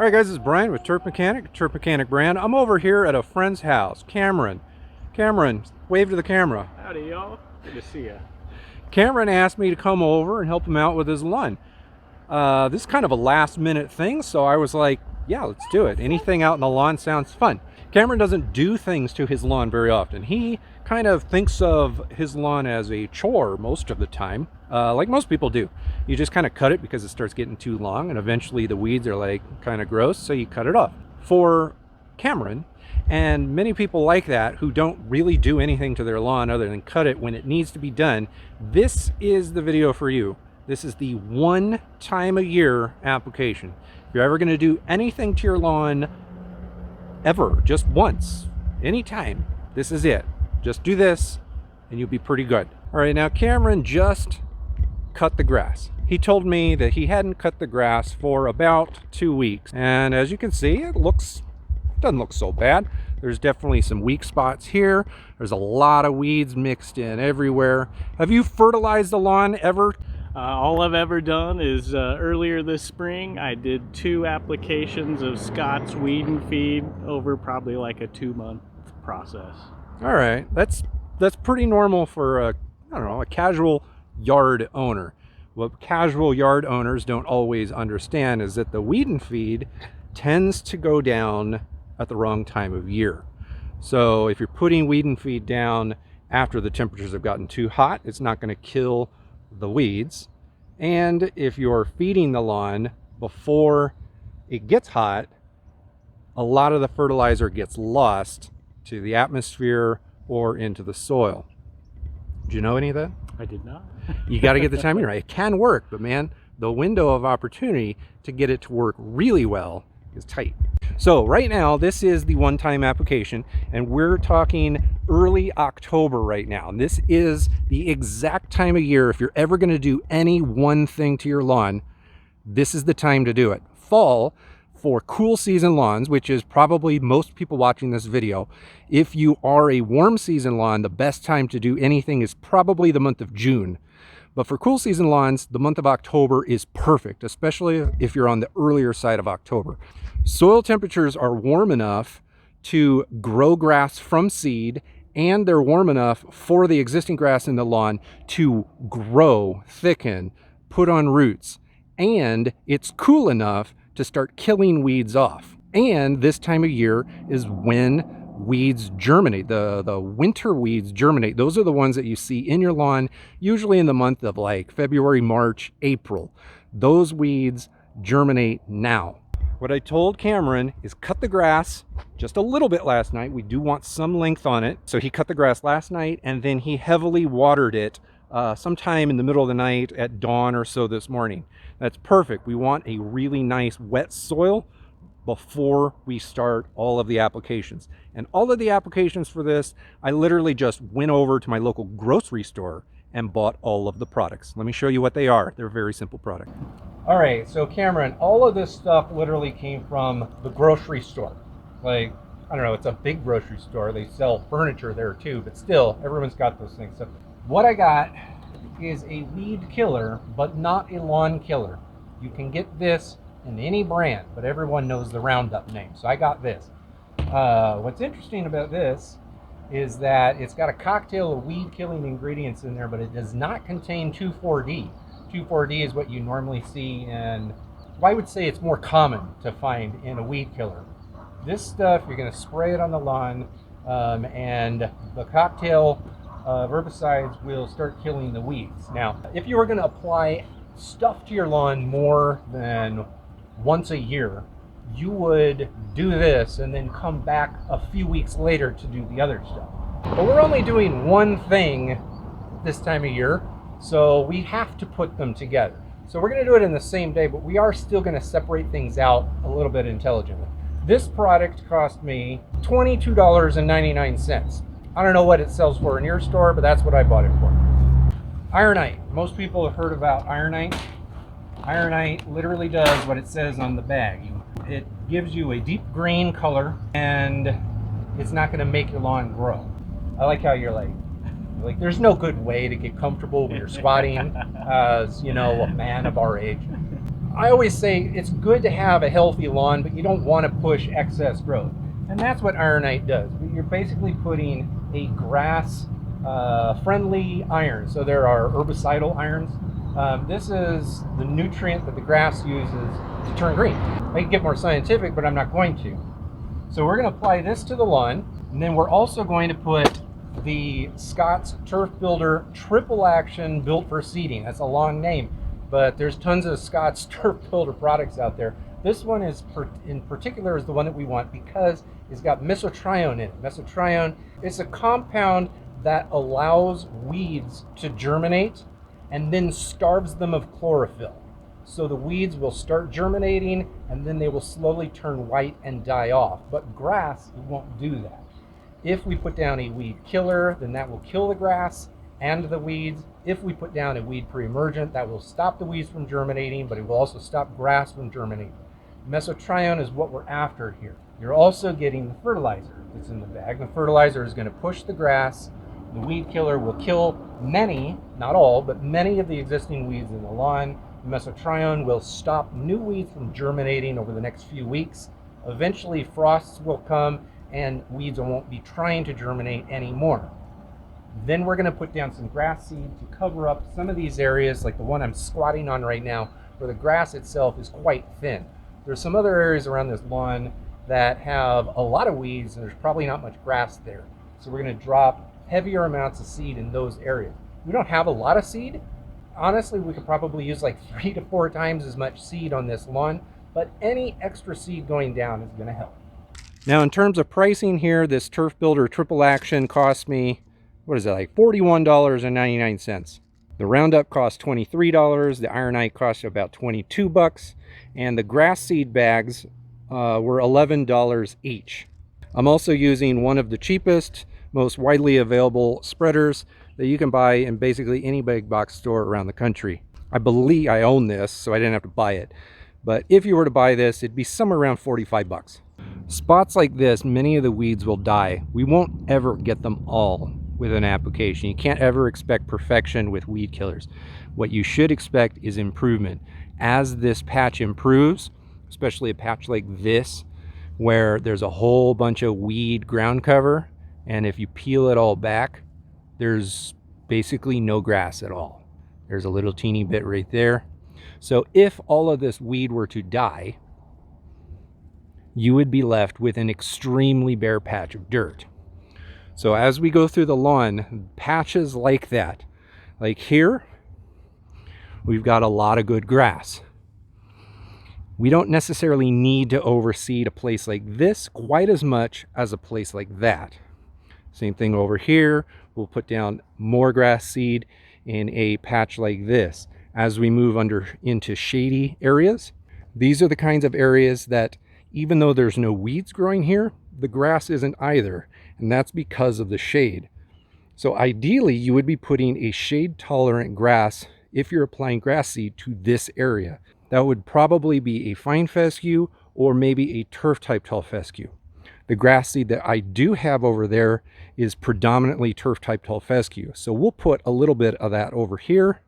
Alright guys, this is Brian with Turf Mechanic brand. I'm over here at a friend's house, Cameron. Cameron, wave to the camera. Howdy y'all, good to see ya. Cameron asked me to come over and help him out with his lawn. This is kind of a last minute thing, so I was like, yeah, let's do it. Anything out in the lawn sounds fun. Cameron doesn't do things to his lawn very often. He kind of thinks of his lawn as a chore most of the time, like most people do. You just kind of cut it because it starts getting too long, and eventually the weeds are like kind of gross, so you cut it off. For Cameron, and many people like that who don't really do anything to their lawn other than cut it when it needs to be done, this is the video for you. This is the one time a year application. If you're ever going to do anything to your lawn ever, just once, anytime, this is it. Just do this and you'll be pretty good. All right, now Cameron just cut the grass. He told me that he hadn't cut the grass for about 2 weeks. And as you can see, it doesn't look so bad. There's definitely some weak spots here. There's a lot of weeds mixed in everywhere. Have you fertilized the lawn ever? All I've ever done is earlier this spring I did 2 applications of Scott's Weed and Feed over probably like a 2-month process. All right, that's pretty normal for a casual yard owner. What casual yard owners don't always understand is that the weed and feed tends to go down at the wrong time of year. So if you're putting weed and feed down after the temperatures have gotten too hot, it's not going to kill the weeds. And if you're feeding the lawn before it gets hot, a lot of the fertilizer gets lost to the atmosphere or into the soil. Did you know any of that? I did not. You got to get the timing right. It can work, but man, the window of opportunity to get it to work really well is tight. So right now, this is the one-time application, and we're talking early October right now. And this is the exact time of year, if you're ever going to do any one thing to your lawn, this is the time to do it. Fall, for cool season lawns, which is probably most people watching this video. If you are a warm season lawn, the best time to do anything is probably the month of June. But for cool season lawns, the month of October is perfect, especially if you're on the earlier side of October. Soil temperatures are warm enough to grow grass from seed, and they're warm enough for the existing grass in the lawn to grow, thicken, put on roots. And it's cool enough to start killing weeds off. And this time of year is when weeds germinate. The winter weeds germinate. Those are the ones that you see in your lawn, usually in the month of like February, March, April. Those weeds germinate now. What I told Cameron is cut the grass just a little bit last night. We do want some length on it. So he cut the grass last night, and then he heavily watered it sometime in the middle of the night at dawn or so this morning. That's perfect. We want a really nice wet soil before we start all of the applications. And all of the applications for this, I literally just went over to my local grocery store and bought all of the products. Let me show you what they are. They're a very simple product. All right, so Cameron, all of this stuff literally came from the grocery store. Like, I don't know, it's a big grocery store. They sell furniture there too, but still, everyone's got those things. So what I got is a weed killer, but not a lawn killer. You can get this in any brand, but everyone knows the RoundUp name. So I got this. What's interesting about this is that it's got a cocktail of weed killing ingredients in there, but it does not contain 2,4-D. 2,4-D is what you normally see in, well, I would say it's more common to find in a weed killer. This stuff, you're going to spray it on the lawn, and the cocktail herbicides will start killing the weeds. Now, if you were going to apply stuff to your lawn more than once a year, you would do this and then come back a few weeks later to do the other stuff. But we're only doing one thing this time of year, so we have to put them together. So we're going to do it in the same day, but we are still going to separate things out a little bit intelligently. This product cost me $22.99. I don't know what it sells for in your store, but that's what I bought it for. Ironite. Most people have heard about Ironite. Ironite literally does what it says on the bag. It gives you a deep green color, and it's not going to make your lawn grow. I like how you're like, there's no good way to get comfortable when you're squatting as, you know, a man of our age. I always say it's good to have a healthy lawn, but you don't want to push excess growth. And that's what Ironite does. You're basically putting a grass friendly iron. So there are herbicidal irons. This is the nutrient that the grass uses to turn green. I could get more scientific, but I'm not going to. So we're going to apply this to the lawn, and then we're also going to put the Scott's Turf Builder Triple Action Built for Seeding. That's a long name, but there's tons of Scott's Turf Builder products out there. This one is in particular is the one that we want because it's got mesotrione in it. Mesotrione is a compound that allows weeds to germinate and then starves them of chlorophyll. So the weeds will start germinating and then they will slowly turn white and die off. But grass won't do that. If we put down a weed killer, then that will kill the grass and the weeds. If we put down a weed pre-emergent, that will stop the weeds from germinating, but it will also stop grass from germinating. Mesotrione is what we're after here. You're also getting the fertilizer that's in the bag. The fertilizer is going to push the grass. The weed killer will kill many, not all, but many of the existing weeds in the lawn. The mesotrione will stop new weeds from germinating over the next few weeks. Eventually frosts will come and weeds won't be trying to germinate anymore. Then we're going to put down some grass seed to cover up some of these areas, like the one I'm squatting on right now, where the grass itself is quite thin. There's some other areas around this lawn that have a lot of weeds and there's probably not much grass there. So we're going to drop heavier amounts of seed in those areas. We don't have a lot of seed. Honestly, we could probably use like 3 to 4 times as much seed on this lawn, but any extra seed going down is going to help. Now, in terms of pricing here, this Turf Builder Triple Action cost me, what is it, like $41.99. The RoundUp cost $23, the Ironite cost about 22 bucks, and the grass seed bags were $11 each. I'm also using one of the cheapest, most widely available spreaders that you can buy in basically any big box store around the country. I believe I own this, so I didn't have to buy it. But if you were to buy this, it'd be somewhere around 45 bucks. Spots like this, many of the weeds will die. We won't ever get them all with an application. You can't ever expect perfection with weed killers. What you should expect is improvement. As this patch improves, especially a patch like this, where there's a whole bunch of weed ground cover, and if you peel it all back, there's basically no grass at all. There's a little teeny bit right there. So if all of this weed were to die, you would be left with an extremely bare patch of dirt. So as we go through the lawn, patches like that, like here, we've got a lot of good grass. We don't necessarily need to overseed a place like this quite as much as a place like that. Same thing over here. We'll put down more grass seed in a patch like this. As we move into shady areas, these are the kinds of areas that even though there's no weeds growing here, the grass isn't either, and that's because of the shade. So ideally, you would be putting a shade-tolerant grass if you're applying grass seed to this area. That would probably be a fine fescue or maybe a turf-type tall fescue. The grass seed that I do have over there is predominantly turf-type tall fescue. So we'll put a little bit of that over here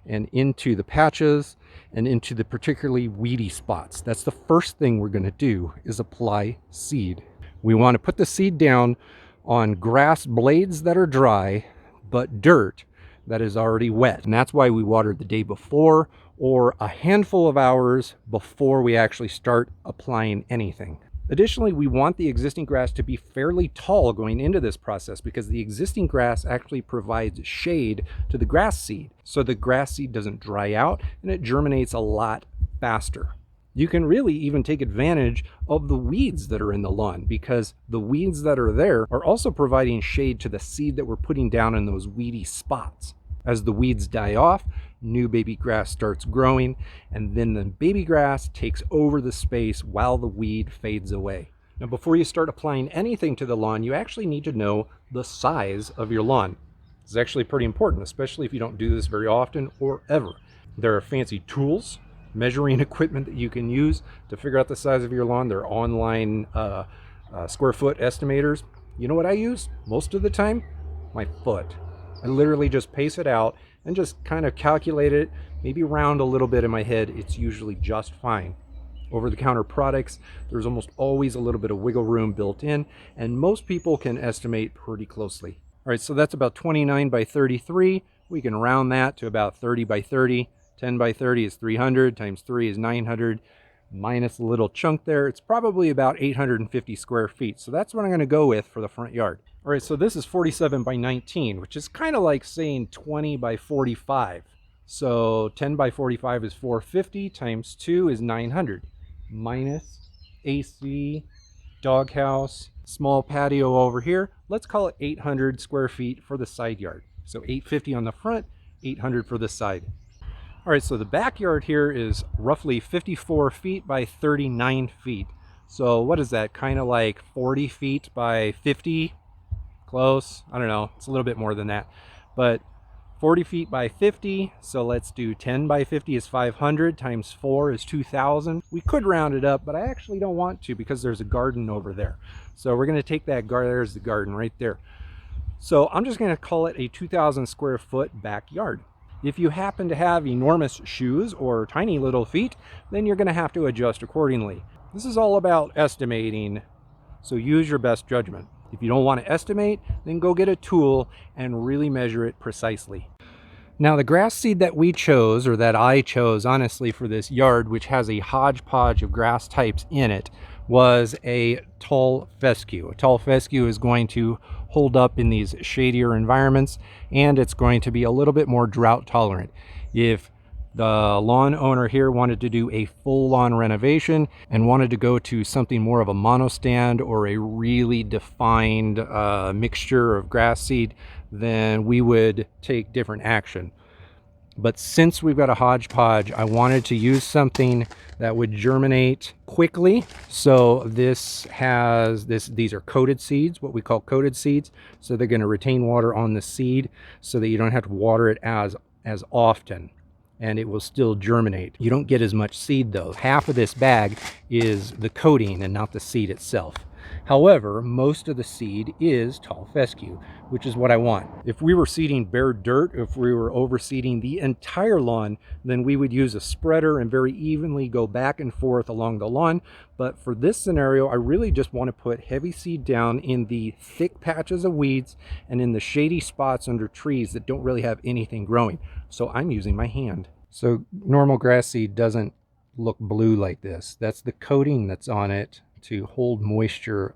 and into the patches and into the particularly weedy spots. That's the first thing we're going to do, is apply seed. We want to put the seed down on grass blades that are dry, but dirt that is already wet. And that's why we watered the day before or a handful of hours before we actually start applying anything. Additionally, we want the existing grass to be fairly tall going into this process because the existing grass actually provides shade to the grass seed. So the grass seed doesn't dry out and it germinates a lot faster. You can really even take advantage of the weeds that are in the lawn because the weeds that are there are also providing shade to the seed that we're putting down in those weedy spots. As the weeds die off, new baby grass starts growing, and then the baby grass takes over the space while the weed fades away. Now, before you start applying anything to the lawn, you actually need to know the size of your lawn. It's actually pretty important, especially if you don't do this very often or ever. There are fancy tools, measuring equipment that you can use to figure out the size of your lawn. There are online square foot estimators. You know what I use most of the time? My foot. I literally just pace it out and just kind of calculate it, maybe round a little bit in my head. It's usually just fine. Over-the-counter products, there's almost always a little bit of wiggle room built in, and most people can estimate pretty closely. All right, so that's about 29 by 33. We can round that to about 30 by 30. 10 by 30 is 300, times 3 is 900, minus a little chunk there. It's probably about 850 square feet. So that's what I'm gonna go with for the front yard. All right, so this is 47 by 19, which is kind of like saying 20 by 45. So 10 by 45 is 450, times 2 is 900, minus AC, doghouse, small patio over here. Let's call it 800 square feet for the side yard. So 850 on the front, 800 for the side. All right, so the backyard here is roughly 54 feet by 39 feet. So what is that? Kind of like 40 feet by 50? Close. I don't know. It's a little bit more than that. But 40 feet by 50. So let's do 10 by 50 is 500, times 4 is 2,000. We could round it up, but I actually don't want to because there's a garden over there. So we're going to take that garden. There's the garden right there. So I'm just going to call it a 2,000 square foot backyard. If you happen to have enormous shoes or tiny little feet, then you're going to have to adjust accordingly. This is all about estimating, so use your best judgment. If you don't want to estimate, then go get a tool and really measure it precisely. Now the grass seed that we chose, or that I chose honestly for this yard, which has a hodgepodge of grass types in it, was a tall fescue. A tall fescue is going to hold up in these shadier environments, and it's going to be a little bit more drought tolerant. If the lawn owner here wanted to do a full lawn renovation and wanted to go to something more of a monostand or a really defined mixture of grass seed, then we would take different action. But since we've got a hodgepodge, I wanted to use something that would germinate quickly. So these are coated seeds, what we call coated seeds. So they're going to retain water on the seed so that you don't have to water it as often, and it will still germinate. You don't get as much seed though. Half of this bag is the coating and not the seed itself. However, most of the seed is tall fescue, which is what I want. If we were seeding bare dirt, if we were overseeding the entire lawn, then we would use a spreader and very evenly go back and forth along the lawn. But for this scenario, I really just want to put heavy seed down in the thick patches of weeds and in the shady spots under trees that don't really have anything growing. So I'm using my hand. So normal grass seed doesn't look blue like this. That's the coating that's on it to hold moisture,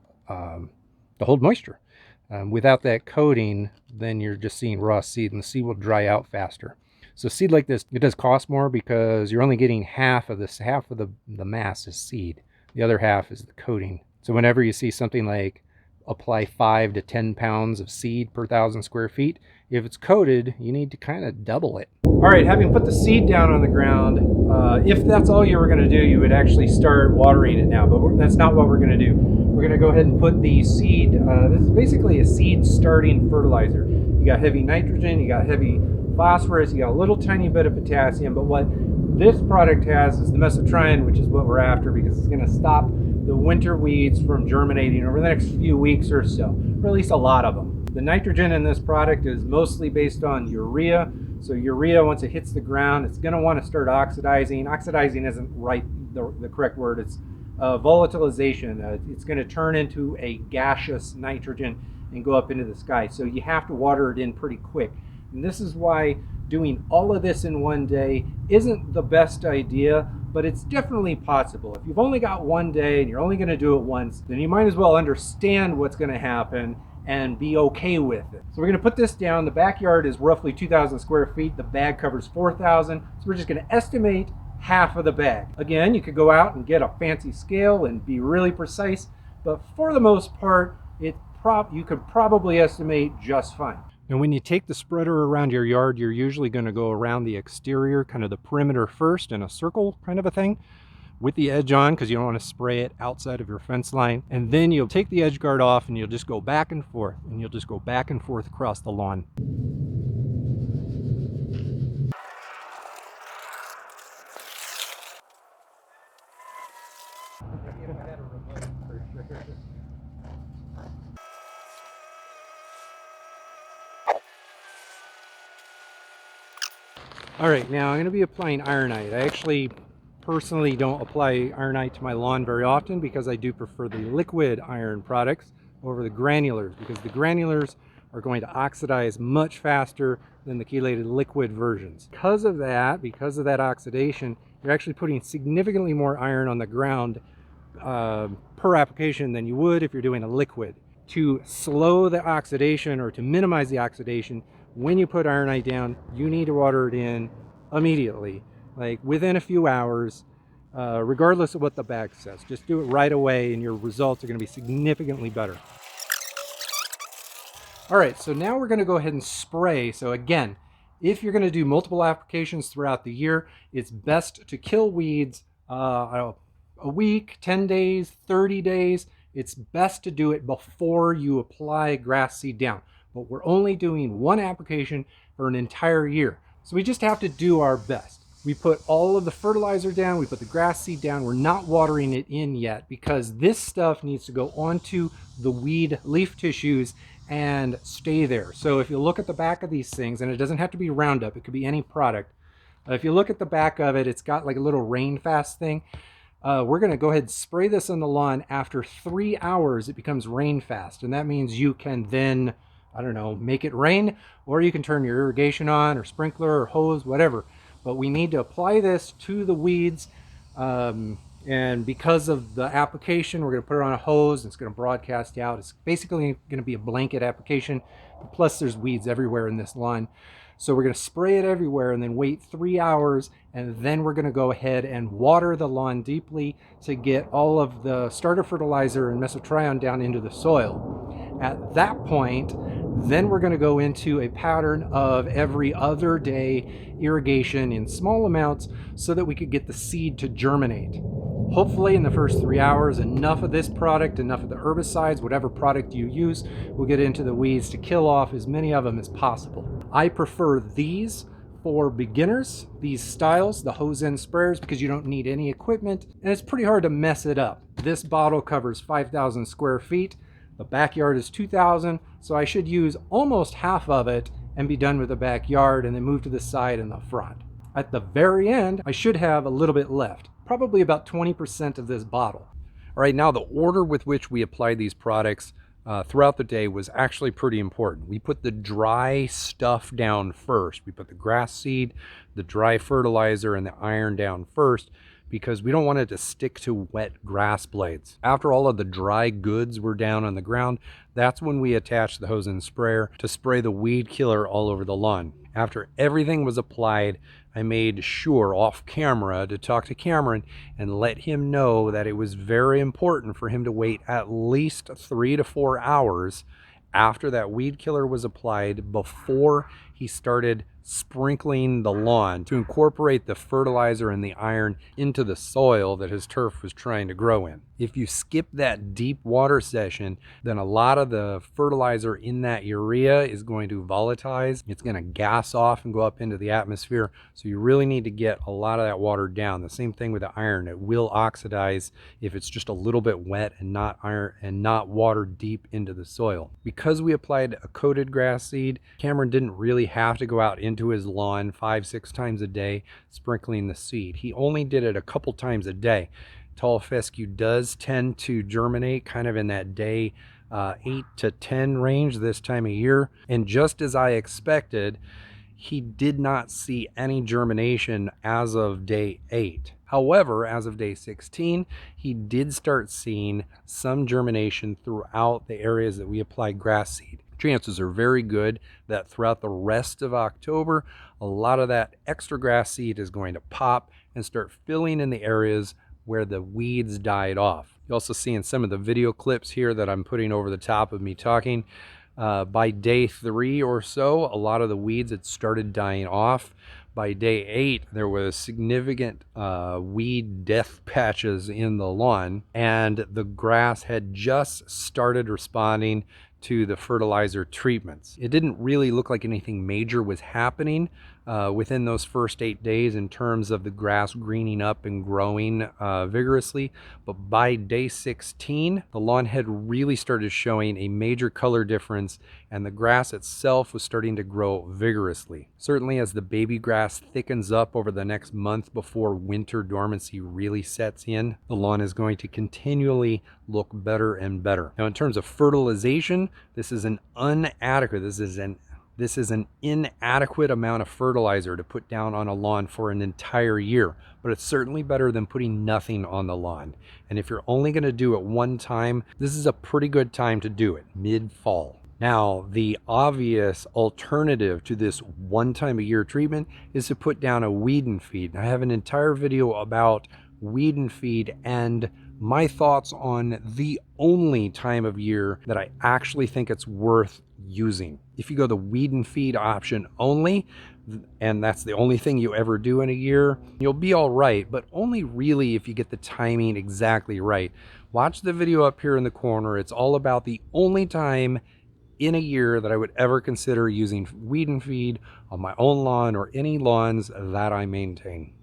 without that coating, then you're just seeing raw seed, and the seed will dry out faster. So seed like this, it does cost more because you're only getting half of this. Half of the mass is seed. The other half is the coating. So whenever you see something like apply 5 to 10 pounds of seed per 1,000 square feet, if it's coated, you need to kind of double it. All right, having put the seed down on the ground, if that's all you were going to do, you would actually start watering it now, but that's not what we're going to do. We're going to go ahead and put the seed, this is basically a seed starting fertilizer. You got heavy nitrogen, you got heavy phosphorus, you got a little tiny bit of potassium, but what this product has is the mesotrione, which is what we're after because it's going to stop the winter weeds from germinating over the next few weeks or so, or at least a lot of them. The nitrogen in this product is mostly based on urea. So urea, once it hits the ground, it's going to want to start oxidizing. Oxidizing isn't the correct word. It's volatilization. It's going to turn into a gaseous nitrogen and go up into the sky. So you have to water it in pretty quick. And this is why doing all of this in one day isn't the best idea, but it's definitely possible. If you've only got one day and you're only going to do it once, then you might as well understand what's going to happen and be okay with it. So we're going to put this down. The backyard is roughly 2,000 square feet. The bag covers 4,000. So we're just going to estimate half of the bag. Again, you could go out and get a fancy scale and be really precise, but for the most part, you could probably estimate just fine. Now when you take the spreader around your yard, you're usually going to go around the exterior, kind of the perimeter first in a circle kind of a thing, with the edge on because you don't want to spray it outside of your fence line. And then you'll take the edge guard off and you'll just go back and forth, and you'll just go back and forth across the lawn. All right, now I'm going to be applying Ironite. I actually personally don't apply Ironite to my lawn very often because I do prefer the liquid iron products over the granulars, because the granulars are going to oxidize much faster than the chelated liquid versions. Because of that oxidation, you're actually putting significantly more iron on the ground per application than you would if you're doing a liquid. To slow the oxidation or to minimize the oxidation, when you put Ironite down, you need to water it in immediately, like within a few hours, regardless of what the bag says. Just do it right away and your results are going to be significantly better. All right, so now we're going to go ahead and spray. So again, if you're going to do multiple applications throughout the year, it's best to kill weeds a week, 10 days, 30 days. It's best to do it before you apply grass seed down. But we're only doing one application for an entire year. So we just have to do our best. We put all of the fertilizer down, we put the grass seed down. We're not watering it in yet because this stuff needs to go onto the weed leaf tissues and stay there. So if you look at the back of these things, and it doesn't have to be Roundup, it could be any product. If you look at the back of it, it's got like a little rain fast thing. We're going to go ahead and spray this on the lawn. After 3 hours, it becomes rain fast. And that means you can then, I don't know, make it rain, or you can turn your irrigation on or sprinkler or hose, whatever. But we need to apply this to the weeds. And because of the application, we're going to put it on a hose. And it's going to broadcast out. It's basically going to be a blanket application. Plus, there's weeds everywhere in this lawn. So we're going to spray it everywhere and then wait 3 hours. And then we're going to go ahead and water the lawn deeply to get all of the starter fertilizer and mesotrione down into the soil. At that point, then we're going to go into a pattern of every other day irrigation in small amounts so that we could get the seed to germinate. Hopefully in the first 3 hours, enough of this product, enough of the herbicides, whatever product you use, will get into the weeds to kill off as many of them as possible. I prefer these for beginners, these styles, the hose end sprayers, because you don't need any equipment and it's pretty hard to mess it up. This bottle covers 5,000 square feet. The backyard is 2,000, so I should use almost half of it and be done with the backyard and then move to the side and the front. At the very end, I should have a little bit left, probably about 20% of this bottle. All right, now the order with which we applied these products throughout the day was actually pretty important. We put the dry stuff down first. We put the grass seed, the dry fertilizer, and the iron down first because we don't want it to stick to wet grass blades. After all of the dry goods were down on the ground, that's when we attached the hose and sprayer to spray the weed killer all over the lawn. After everything was applied, I made sure off camera to talk to Cameron and let him know that it was very important for him to wait at least 3 to 4 hours after that weed killer was applied before he started sprinkling the lawn to incorporate the fertilizer and the iron into the soil that his turf was trying to grow in. If you skip that deep water session, then a lot of the fertilizer in that urea is going to volatilize. It's going to gas off and go up into the atmosphere. So you really need to get a lot of that water down. The same thing with the iron. It will oxidize if it's just a little bit wet and not iron and not water deep into the soil. Because we applied a coated grass seed, Cameron didn't really have to go out into his lawn 5-6 times a day sprinkling the seed. He only did it a couple times a day. Tall fescue does tend to germinate kind of in that day 8 to 10 range this time of year, and just as I expected, he did not see any germination as of day 8. However, as of day 16, he did start seeing some germination throughout the areas that we applied grass seed. Chances are very good that throughout the rest of October, a lot of that extra grass seed is going to pop and start filling in the areas where the weeds died off. You also see in some of the video clips here that I'm putting over the top of me talking, by day 3 or so, a lot of the weeds had started dying off. By day 8, there was significant weed death patches in the lawn, and the grass had just started responding to the fertilizer treatments. It didn't really look like anything major was happening within those first 8 days in terms of the grass greening up and growing vigorously. But by day 16, the lawn had really started showing a major color difference, and the grass itself was starting to grow vigorously. Certainly as the baby grass thickens up over the next month before winter dormancy really sets in, the lawn is going to continually look better and better. Now in terms of fertilization, this is an inadequate amount of fertilizer to put down on a lawn for an entire year, but it's certainly better than putting nothing on the lawn. And if you're only going to do it one time, this is a pretty good time to do it, mid-fall. Now, the obvious alternative to this one time a year treatment is to put down a weed and feed. I have an entire video about weed and feed and my thoughts on the only time of year that I actually think it's worth using. If you go the weed and feed option only, and that's the only thing you ever do in a year, you'll be all right, but only really if you get the timing exactly right. Watch the video up here in the corner. It's all about the only time in a year that I would ever consider using weed and feed on my own lawn or any lawns that I maintain.